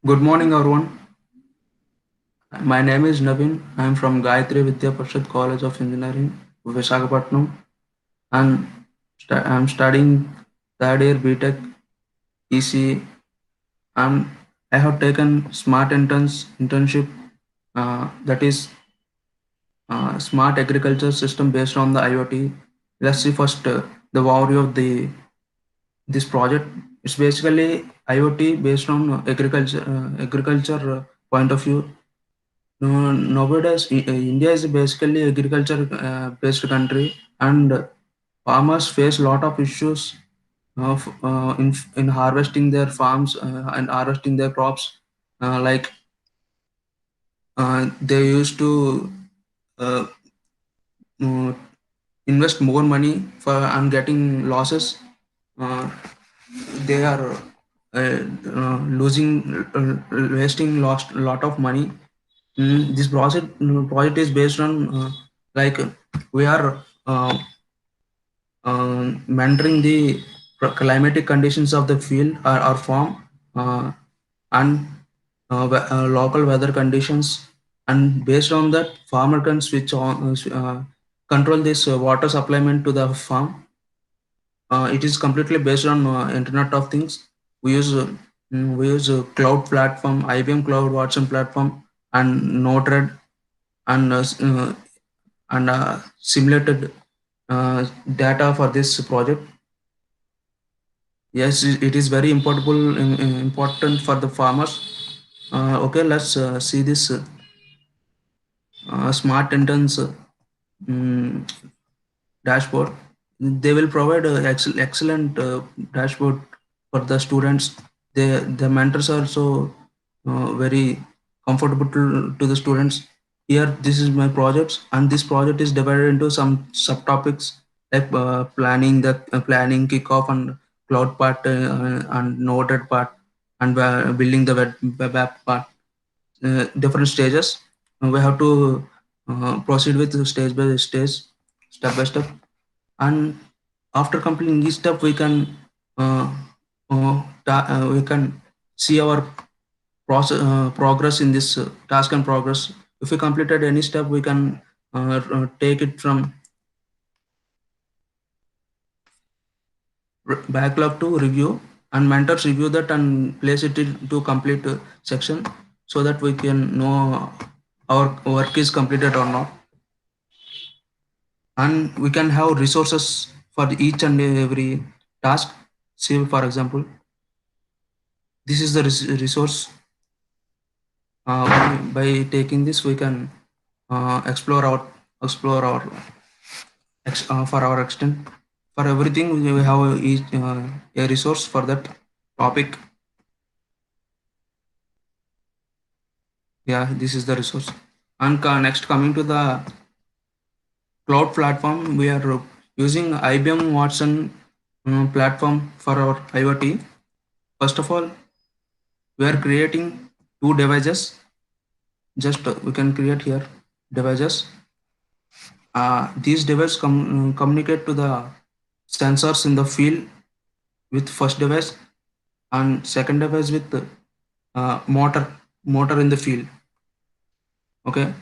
Good morning, everyone. My name is Navin. I am from Gayatri Vidya Parishad College of Engineering, Visakhapatnam, and I am studying third year BTech ECE. And I have taken Smart Interns internship, that is Smart Agriculture System based on the IoT. Let's see first the overview of the this project. It's basically IoT based on agriculture point of view. No, nowadays, India is basically agriculture based country, and farmers face lot of issues of in harvesting their farms and harvesting their crops. Like they used to uh, uh, invest more money for and getting losses. Uh, they are losing, wasting lost lot of money. This project is based on like we are monitoring the climatic conditions of the field or farm, and local weather conditions, and based on that farmer can switch on control this water supplement to the farm. It is completely based on Internet of Things. We use cloud platform, IBM Cloud Watson platform, and Node-RED, and simulated data for this project. Yes, it is very important for the farmers. Okay, let's see this smart interns mm, dashboard. They will provide excellent dashboard for the students. The mentors are also very comfortable to the students. Here, this is my projects, and this project is divided into some subtopics like planning kickoff, and cloud part, and noded part, and building the web app part. Different stages. We have to proceed with stage by stage, step by step, and after completing each step, uh, we can see our progress in this task and progress. If we completed any step, we can take it from backlog to review, and mentors review that and place it into complete section, so that we can know our work is completed or not. And we can have resources for each and every task. See, for example, this is the resource. By taking this, we can explore our for our extent. For everything, we have a resource for that topic. Yeah, this is the resource. And next, coming to the cloud platform, we are using IBM Watson platform for our IoT. First of all, we are creating two devices. Just we can create here devices. These devices communicate to the sensors in the field with first device, and second device with motor in the field. Okay,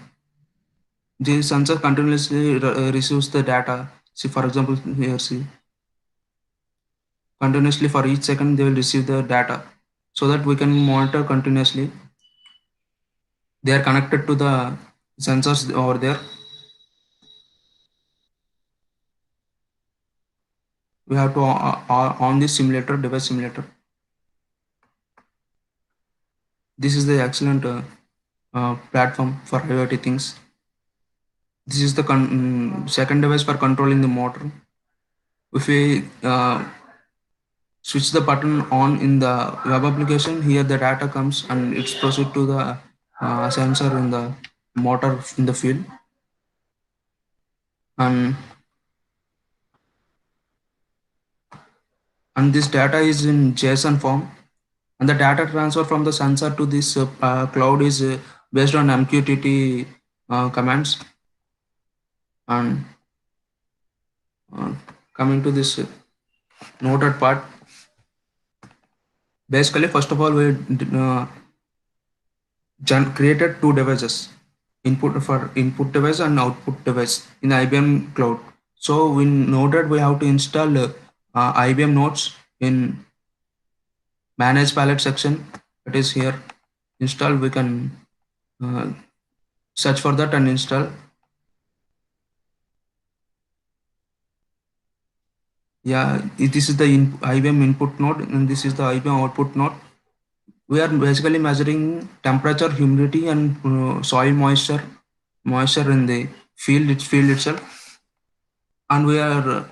the sensor continuously receives the data. See, for example, here, see, continuously for each second they will receive the data, so that we can monitor continuously. They are connected to the sensors over there. We have to on this simulator, device simulator. This is the excellent platform for IoT things. This is the second device for controlling the motor. If we switch the button on in the web application, here the data comes and it's proceed to the sensor in the motor in the field, and this data is in JSON form, and the data transfer from the sensor to this cloud is based on MQTT commands. And uh, coming to this noted part, basically, first of all, we created two devices, input device and output device in IBM Cloud. So we noted we have to install IBM Notes in Manage Palette section. It is here. Install. We can search for that and install. Yeah, this is the IBM input node and this is the IBM output node. We are basically measuring temperature, humidity, and soil moisture in the field itself, and we are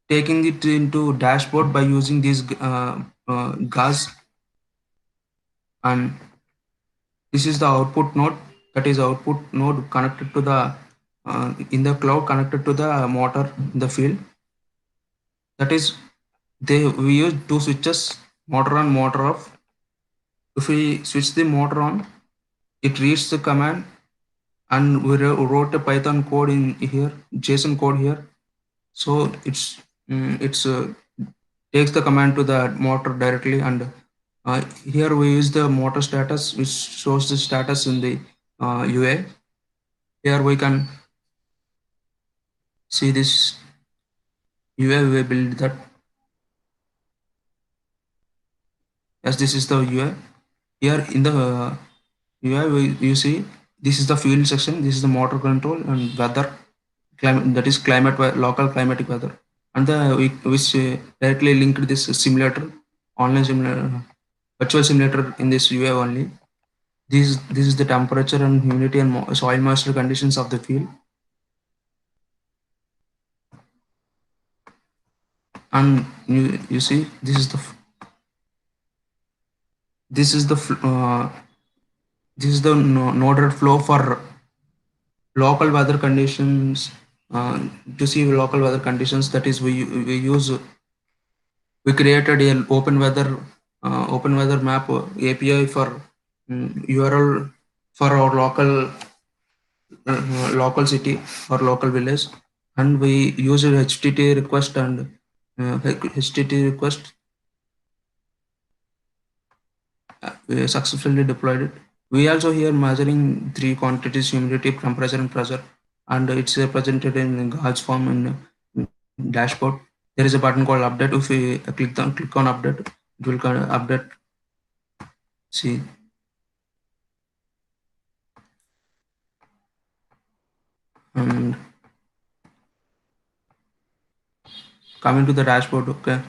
taking it into dashboard by using these gas. And this is the output node, that is output node connected to the in the cloud, connected to the motor in the field. That is, we use two switches, motor on, motor off. If we switch the motor on, it reads the command, and we wrote a Python code in here, JSON code here. So it's takes the command to the motor directly, and here we use the motor status, which shows the status in the UA. Here we can see this UA. We build that. Yes, this is the UA. Here in the UA, you see this is the field section. This is the motor control and weather, climate, that is climate, local climatic weather, and the which directly linked this simulator, online simulator, virtual simulator in this UA only. This is the temperature and humidity and soil moisture conditions of the field. And you see this is the this is the this is the noded flow for local weather conditions. To see local weather conditions, that is, we created an open weather map API for URL for our local city or local village, and we use a HTTP request and HTTP request. We successfully deployed it. We also here measuring three quantities: humidity, temperature, and pressure, and it's represented in Gauss form in dashboard. There is a button called update. If we click on update, it will update. See, and coming to the dashboard. Okay,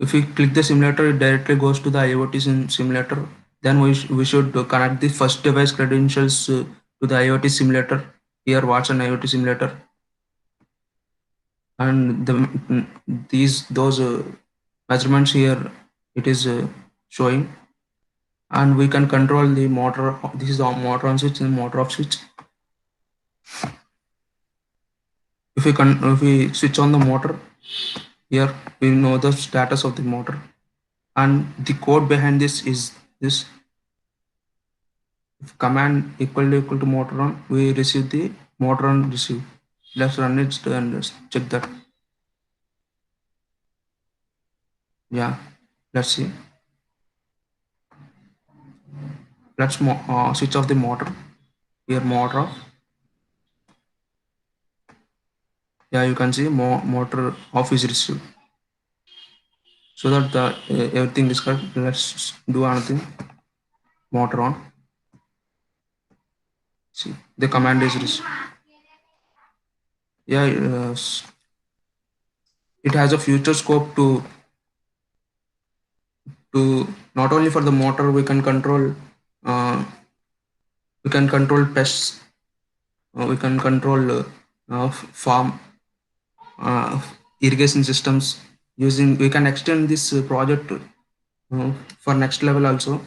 if we click the simulator, it directly goes to the IoT simulator. Then we should connect the first device credentials to the IoT simulator. Here, what's an IoT simulator? And those measurements here it is showing, and we can control the motor. This is the motor on switch and motor off switch. If we switch on the motor, here we know the status of the motor, and the code behind this is this. If command equal to motor on, we receive the motor on receive. Let's run it and check that. Yeah, let's see. Let's switch off the motor. Here motor off. Yeah, you can see motor off is received. So that the everything is correct. Let's do another thing. Motor on. See, the command is received. Yeah, it has a future scope to not only for the motor. We can control pests. We can control farm irrigation systems using. We can extend this project for next level also.